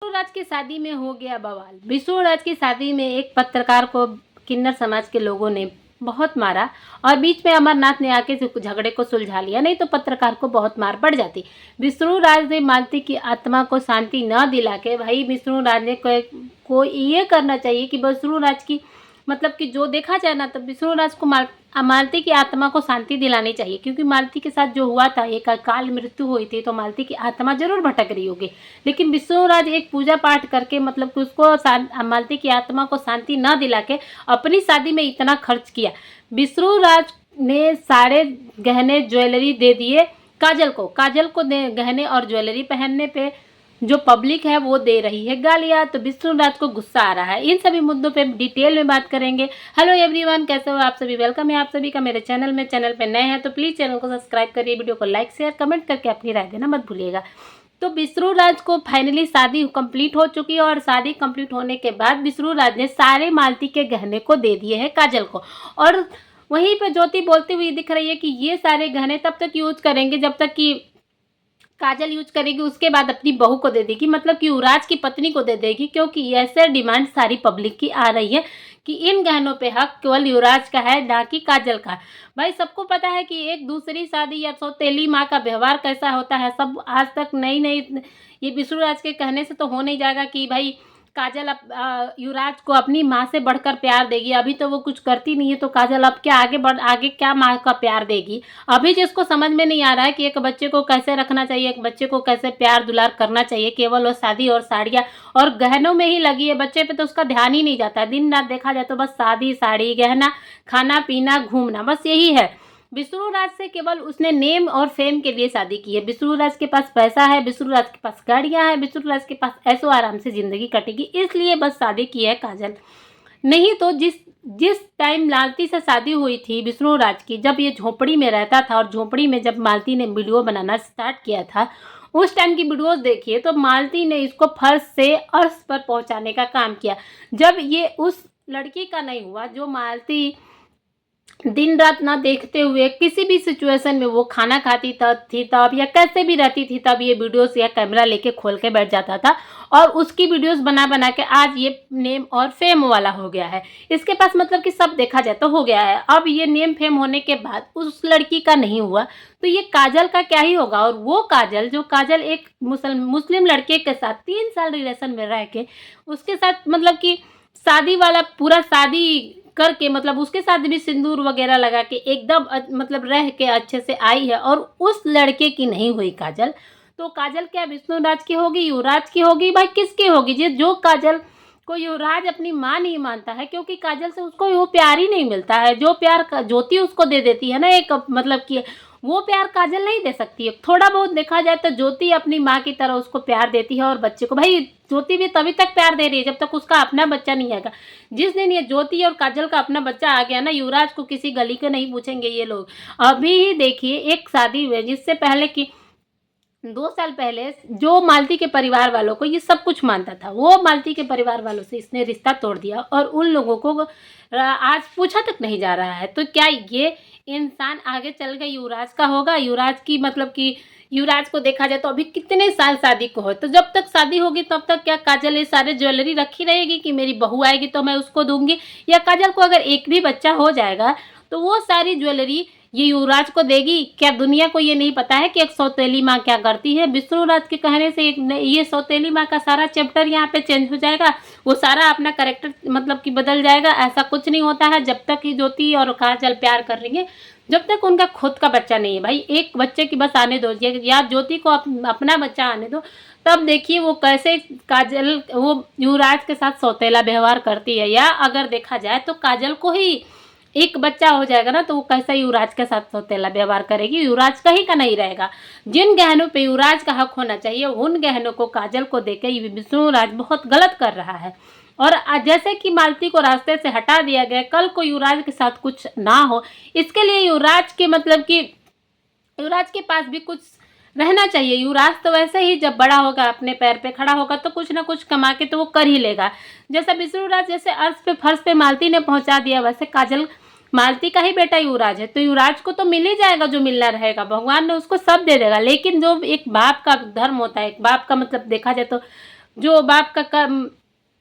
विष्णुराज की शादी में हो गया बवाल। विष्णुराज की शादी में एक पत्रकार को किन्नर समाज के लोगों ने बहुत मारा और बीच में अमरनाथ ने आके झगड़े को सुलझा लिया, नहीं तो पत्रकार को बहुत मार पड़ जाती। विष्णुराज ने मालती की आत्मा को शांति न दिला के भाई विष्णुराज ने को ये करना चाहिए कि विष्णुराज की मतलब कि जो देखा जाए ना तो विष्णुराज को मालती की आत्मा को शांति दिलानी चाहिए, क्योंकि मालती के साथ जो हुआ था एक अकाल मृत्यु हुई थी तो मालती की आत्मा जरूर भटक रही होगी। लेकिन विष्णुराज एक पूजा पाठ करके मतलब कि उसको मालती की आत्मा को शांति न दिला के अपनी शादी में इतना खर्च किया। विष्णुराज ने सारे गहने ज्वेलरी दे दिए काजल को गहने और ज्वेलरी पहनने पे जो पब्लिक है वो दे रही है गालियाँ, तो विष्णुराज को गुस्सा आ रहा है। इन सभी मुद्दों पे डिटेल में बात करेंगे। हेलो एवरीवन, कैसे हो आप सभी? वेलकम है आप सभी का मेरे चैनल में। चैनल पे नए हैं तो प्लीज़ चैनल को सब्सक्राइब करिए, वीडियो को लाइक शेयर कमेंट करके अपनी राय देना मत भूलिएगा। तो विष्णुराज को फाइनली शादी कंप्लीट हो चुकी है और शादी कंप्लीट होने के बाद विष्णुराज ने सारे मालती के गहने को दे दिए हैं काजल को। और वहीं पर ज्योति बोलती हुई दिख रही है कि ये सारे गहने तब तक यूज करेंगे जब तक कि काजल यूज करेगी, उसके बाद अपनी बहू को दे देगी, मतलब कि युवराज की पत्नी को दे देगी, क्योंकि ऐसे डिमांड सारी पब्लिक की आ रही है कि इन गहनों पे हक केवल युवराज का है ना कि काजल का। भाई सबको पता है कि एक दूसरी शादी या सौतेली माँ का व्यवहार कैसा होता है, सब आज तक नई ये विष्णुराज के कहने से तो हो नहीं जाएगा कि भाई काजल युवराज को अपनी माँ से बढ़कर प्यार देगी। अभी तो वो कुछ करती नहीं है तो काजल अब क्या आगे क्या माँ का प्यार देगी। अभी जिसको समझ में नहीं आ रहा है कि एक बच्चे को कैसे रखना चाहिए, एक बच्चे को कैसे प्यार दुलार करना चाहिए, केवल वो शादी और साड़ियाँ और गहनों में ही लगी है। बच्चे पे तो उसका ध्यान ही नहीं जाता है। दिन रात देखा जाए तो बस शादी साड़ी गहना खाना पीना घूमना बस यही है। विष्णुराज से केवल उसने नेम और फेम के लिए शादी की है। विष्णुराज के पास पैसा है, विष्णुराज के पास गाड़ियां हैं, विष्णुराज के पास ऐसो आराम से जिंदगी कटेगी, इसलिए बस शादी की है काजल। नहीं तो जिस टाइम मालती से शादी हुई थी विष्णुराज की, जब ये झोपड़ी में रहता था और झोपड़ी में जब मालती ने वीडियो बनाना स्टार्ट किया था, उस टाइम की वीडियोस देखिए तो मालती ने इसको फर्श से अर्श पर पहुंचाने का काम किया। जब ये उस लड़की का नहीं हुआ जो मालती दिन रात ना देखते हुए किसी भी सिचुएशन में वो खाना खाती थी तब या कैसे भी रहती थी तब ये वीडियोस या कैमरा लेके खोल के बैठ जाता था और उसकी वीडियोस बना बना के आज ये नेम और फेम वाला हो गया है। इसके पास मतलब कि सब देखा जाए तो हो गया है। अब ये नेम फेम होने के बाद उस लड़की का नहीं हुआ तो ये काजल का क्या ही होगा। और वो काजल एक मुस्लिम लड़के के साथ 3 साल रिलेशन में रह के उसके साथ मतलब कि शादी वाला पूरा शादी करके मतलब उसके साथ भी सिंदूर वगैरह लगा के एकदम मतलब रह के अच्छे से आई है और उस लड़के की नहीं हुई काजल। तो काजल क्या विष्णुराज की होगी, युवराज की होगी, भाई किसकी होगी? जो काजल को युवराज अपनी माँ नहीं मानता है, क्योंकि काजल से उसको वो प्यार ही नहीं मिलता है जो प्यार ज्योति उसको दे देती है ना, एक मतलब कि वो प्यार काजल नहीं दे सकती है। थोड़ा बहुत देखा जाए तो ज्योति अपनी माँ की तरह उसको प्यार देती है और बच्चे को भाई ज्योति भी तभी तक प्यार दे रही है जब तक उसका अपना बच्चा नहीं आएगा। जिस दिन ये ज्योति और काजल का अपना बच्चा आ गया ना, युवराज को किसी गली के नहीं पूछेंगे ये लोग। अभी ही देखिए एक शादी हुई जिससे पहले की 2 साल पहले जो मालती के परिवार वालों को ये सब कुछ मानता था, वो मालती के परिवार वालों से इसने रिश्ता तोड़ दिया और उन लोगों को आज पूछा तक नहीं जा रहा है। तो क्या ये इंसान आगे चल के युवराज का होगा? युवराज की मतलब कि युवराज को देखा जाए तो अभी कितने साल शादी को हो, तो जब तक शादी होगी तब तक क्या काजल ये सारे ज्वेलरी रखी रहेगी कि मेरी बहू आएगी तो मैं उसको दूंगी? या काजल को अगर एक भी बच्चा हो जाएगा तो वो सारी ज्वेलरी ये युवराज को देगी? क्या दुनिया को ये नहीं पता है कि एक सौतेली माँ क्या करती है? विष्णुराज के कहने से ये सौतेली माँ का सारा चैप्टर यहाँ पे चेंज हो जाएगा, वो सारा अपना कैरेक्टर मतलब कि बदल जाएगा? ऐसा कुछ नहीं होता है। जब तक ही ज्योति और काजल प्यार कर रही है, जब तक उनका खुद का बच्चा नहीं है, भाई एक बच्चे की बस आने दो या ज्योति को अपना बच्चा आने दो, तब देखिए वो कैसे काजल वो युवराज के साथ सौतेला व्यवहार करती है। या अगर देखा जाए तो काजल को ही एक बच्चा हो जाएगा ना तो वो कैसा युवराज के साथ सौतेला व्यवहार करेगी? युवराज का ही का नहीं रहेगा। जिन गहनों पे युवराज का हक होना चाहिए उन गहनों को काजल को देकर विष्णुराज बहुत गलत कर रहा है। और जैसे कि मालती को रास्ते से हटा दिया गया, कल को युवराज के साथ कुछ ना हो इसके लिए युवराज के मतलब कि युवराज के पास भी कुछ रहना चाहिए। युवराज तो वैसे ही जब बड़ा होगा अपने पैर पे खड़ा होगा तो कुछ ना कुछ कमा के तो वो कर ही लेगा। जैसा विष्णुराज जैसे अर्श पे फर्श पे मालती ने पहुंचा दिया, वैसे काजल मालती का ही बेटा युवराज है तो युवराज को तो मिल ही जाएगा जो मिलना रहेगा, भगवान ने उसको सब दे देगा। लेकिन जो एक बाप का धर्म होता है, एक बाप का मतलब देखा जाए तो जो बाप का कर्म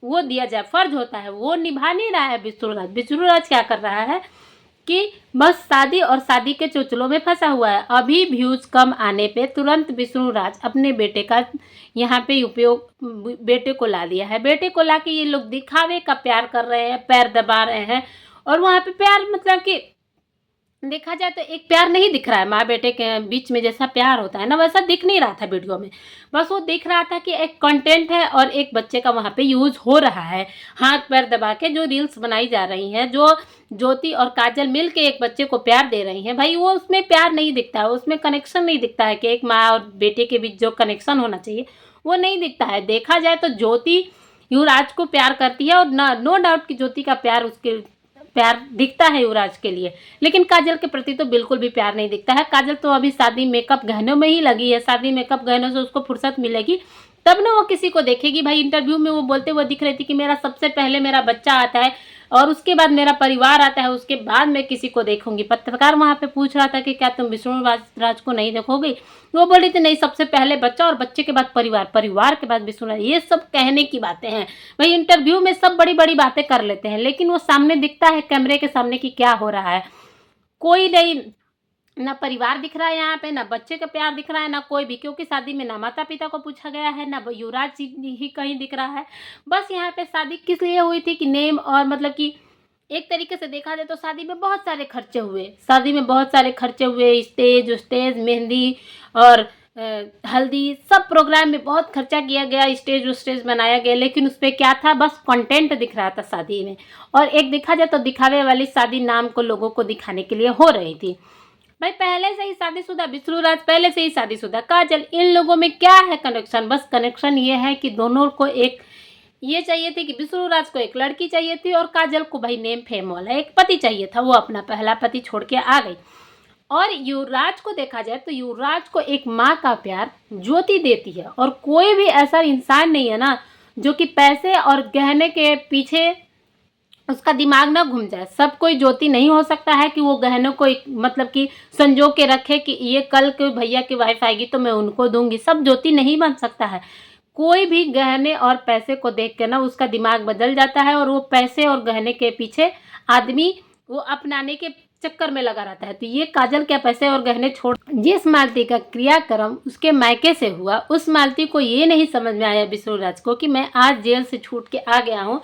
वो दिया जाए, फर्ज होता है, वो निभा नहीं रहा है विष्णुराज। विष्णुराज क्या कर रहा है कि बस शादी और शादी के चोचलों में फंसा हुआ है। अभी व्यूज कम आने पे तुरंत विष्णुराज अपने बेटे का यहाँ पे उपयोग, बेटे को ला लिया है। बेटे को ला के ये लोग दिखावे का प्यार कर रहे हैं, पैर दबा रहे हैं। और वहाँ पे प्यार मतलब कि देखा जाए तो एक प्यार नहीं दिख रहा है, माँ बेटे के बीच में जैसा प्यार होता है ना, वैसा दिख नहीं रहा था वीडियो में। बस वो दिख रहा था कि एक कंटेंट है और एक बच्चे का वहाँ पे यूज हो रहा है। हाथ पैर दबा के जो रील्स बनाई जा रही हैं, जो ज्योति और काजल मिल के एक बच्चे को प्यार दे रही हैं, भाई वो उसमें प्यार नहीं दिखता है, उसमें कनेक्शन नहीं दिखता है कि एक माँ और बेटे के बीच जो कनेक्शन होना चाहिए वो नहीं दिखता है। देखा जाए तो ज्योति युवराज को प्यार करती है और नो डाउट कि ज्योति का प्यार उसके प्यार दिखता है युवराज के लिए, लेकिन काजल के प्रति तो बिल्कुल भी प्यार नहीं दिखता है। काजल तो अभी शादी मेकअप गहनों में ही लगी है, शादी मेकअप गहनों से उसको फुर्सत मिलेगी तब ना वो किसी को देखेगी। भाई इंटरव्यू में वो बोलते हुए दिख रही थी कि मेरा सबसे पहले मेरा बच्चा आता है और उसके बाद मेरा परिवार आता है, उसके बाद मैं किसी को देखूंगी। पत्रकार वहां पे पूछ रहा था कि क्या तुम विष्णुराज को नहीं देखोगे, वो बोली थी नहीं, सबसे पहले बच्चा और बच्चे के बाद परिवार, परिवार के बाद विष्णुराज। ये सब कहने की बातें हैं भाई, इंटरव्यू में सब बड़ी बड़ी बातें कर लेते हैं, लेकिन वो सामने दिखता है कैमरे के सामने कि क्या हो रहा है। कोई नहीं, ना परिवार दिख रहा है यहाँ पे, ना बच्चे का प्यार दिख रहा है, ना कोई भी, क्योंकि शादी में ना माता पिता को पूछा गया है, ना युवराज ही कहीं दिख रहा है। बस यहाँ पे शादी किस लिए हुई थी कि नेम, और मतलब कि एक तरीके से देखा जाए तो शादी में बहुत सारे खर्चे हुए, शादी में बहुत सारे खर्चे हुए, स्टेज मेहंदी और हल्दी, सब प्रोग्राम में बहुत खर्चा किया गया, स्टेज बनाया गया, लेकिन उस पर क्या था, बस कंटेंट दिख रहा था शादी में। और एक देखा जाए तो दिखावे वाली शादी नाम को लोगों को दिखाने के लिए हो रही थी। भाई पहले से ही शादीशुदा विष्णुराज, पहले से ही शादीशुदा काजल, इन लोगों में क्या है कनेक्शन? बस कनेक्शन ये है कि दोनों को एक ये चाहिए थी कि विष्णुराज को एक लड़की चाहिए थी और काजल को भाई नेम फेम वाला एक पति चाहिए था। वो अपना पहला पति छोड़ के आ गई। और युवराज को देखा जाए तो युवराज को एक माँ का प्यार ज्योति देती है, और कोई भी ऐसा इंसान नहीं है ना जो कि पैसे और गहने के पीछे उसका दिमाग ना घूम जाए। सब कोई ज्योति नहीं हो सकता है कि वो गहनों को मतलब कि संजो के रखे कि ये कल के भैया की वाइफ आएगी तो मैं उनको दूंगी। सब ज्योति नहीं बन सकता है। कोई भी गहने और पैसे को देख के ना उसका दिमाग बदल जाता है, और वो पैसे और गहने के पीछे आदमी वो अपनाने के चक्कर में लगा रहता है। तो ये काजल क्या पैसे और गहने छोड़, जिस मालती का क्रियाक्रम उसके मायके से हुआ, उस मालती को ये नहीं समझ में आया विष्णुराज को कि मैं आज जेल से छूट के आ गया हूँ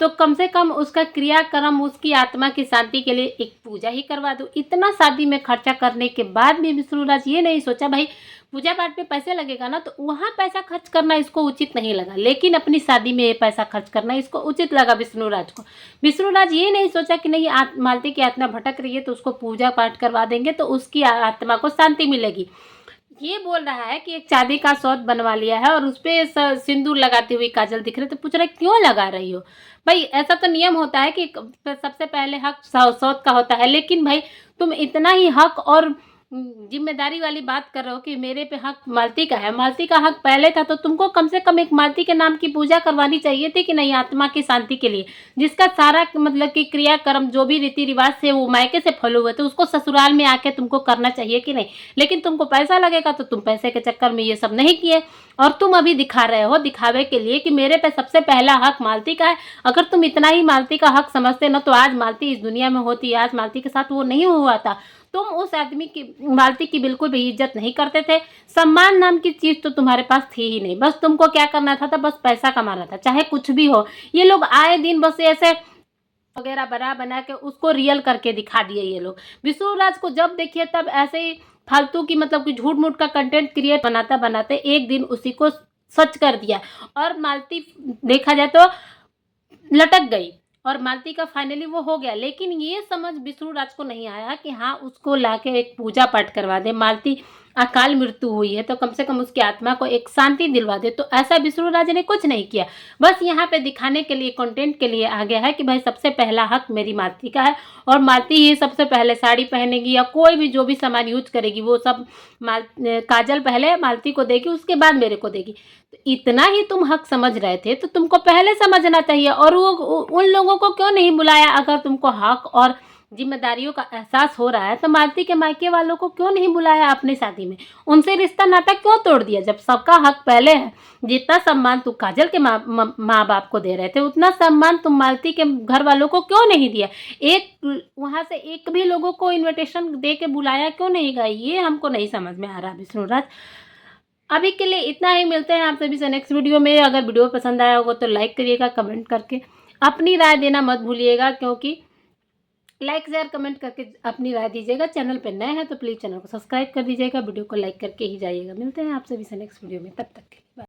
तो कम से कम उसका क्रियाक्रम, उसकी आत्मा की शांति के लिए एक पूजा ही करवा दूं। इतना शादी में खर्चा करने के बाद भी विष्णुराज ये नहीं सोचा भाई पूजा पाठ पे पैसे लगेगा ना, तो वहाँ पैसा खर्च करना इसको उचित नहीं लगा, लेकिन अपनी शादी में ये पैसा खर्च करना इसको उचित लगा विष्णुराज को। विष्णुराज ये नहीं सोचा कि नहीं मालती की आत्मा भटक रही है तो उसको पूजा पाठ करवा देंगे तो उसकी आत्मा को शांति मिलेगी। ये बोल रहा है कि एक चांदी का सौत बनवा लिया है और उस पर सिंदूर लगाती हुई काजल दिख रही, तो पूछ रहे क्यों लगा रही हो? भाई ऐसा तो नियम होता है कि सबसे पहले हक सौत का होता है, लेकिन भाई तुम इतना ही हक और जिम्मेदारी वाली बात कर रहे हो कि मेरे पे हक मालती का है। मालती का हक पहले था तो तुमको कम से कम एक मालती के नाम की पूजा करवानी चाहिए थी कि नहीं, आत्मा की शांति के लिए, जिसका सारा मतलब कि क्रियाक्रम जो भी रीति रिवाज से वो मायके से फॉलो हुए थे उसको ससुराल में आके तुमको करना चाहिए कि नहीं। लेकिन तुमको पैसा लगेगा तो तुम पैसे के चक्कर में ये सब नहीं किए, और तुम अभी दिखा रहे हो दिखावे के लिए कि मेरे पे सबसे पहला हक मालती का है। अगर तुम इतना ही मालती का हक समझते ना तो आज मालती इस दुनिया में होती, आज मालती के साथ वो नहीं हुआ था। तुम उस आदमी की, मालती की बिल्कुल भी इज्जत नहीं करते थे। सम्मान नाम की चीज तो तुम्हारे पास थी ही नहीं। बस तुमको क्या करना था बस पैसा कमाना था, चाहे कुछ भी हो। ये लोग आए दिन बस ऐसे वगैरह बना के उसको रियल करके दिखा दिए ये लोग। विष्णुराज को जब देखिए तब ऐसे ही फालतू की मतलब कि झूठ मूठ का कंटेंट क्रिएट बनाते एक दिन उसी को सच कर दिया, और मालती देखा जाए तो लटक गई और मालती का फाइनली वो हो गया। लेकिन ये समझ विष्णुराज को नहीं आया कि हाँ उसको लाके एक पूजा पाठ करवा दे। मालती अकाल मृत्यु हुई है तो कम से कम उसकी आत्मा को एक शांति दिलवा दे। तो ऐसा विष्णुराज ने कुछ नहीं किया, बस यहाँ पे दिखाने के लिए, कंटेंट के लिए आ गया है कि भाई सबसे पहला हक मेरी मालती का है और मालती ही सबसे पहले साड़ी पहनेगी या कोई भी जो भी सामान यूज करेगी वो सब काजल पहले मालती को देगी, उसके बाद मेरे को देगी। तो इतना ही तुम हक समझ रहे थे तो तुमको पहले समझना चाहिए, और वो उन लोगों को क्यों नहीं बुलाया अगर तुमको हक और जिम्मेदारियों का एहसास हो रहा है तो मालती के मायके वालों को क्यों नहीं बुलाया अपनी शादी में? उनसे रिश्ता नाता क्यों तोड़ दिया? जब सबका हक पहले है। जितना सम्मान तुम काजल के माँ बाप को दे रहे थे उतना सम्मान तुम मालती के घर वालों को क्यों नहीं दिया? एक वहां से एक भी लोगों को इनविटेशन दे के बुलाया क्यों नहीं गई? ये हमको नहीं समझ में आ रहा विष्णुराज। अभी के लिए इतना ही, मिलते हैं आप सभी से नेक्स्ट वीडियो में। अगर वीडियो पसंद आया होगा तो लाइक करिएगा, कमेंट करके अपनी राय देना मत भूलिएगा, क्योंकि लाइक शेयर कमेंट करके अपनी राय दीजिएगा। चैनल पर नए हैं तो प्लीज़ चैनल को सब्सक्राइब कर दीजिएगा, वीडियो को लाइक करके ही जाइएगा। मिलते हैं आप सभी से नेक्स्ट वीडियो में, तब तक के लिए बाय।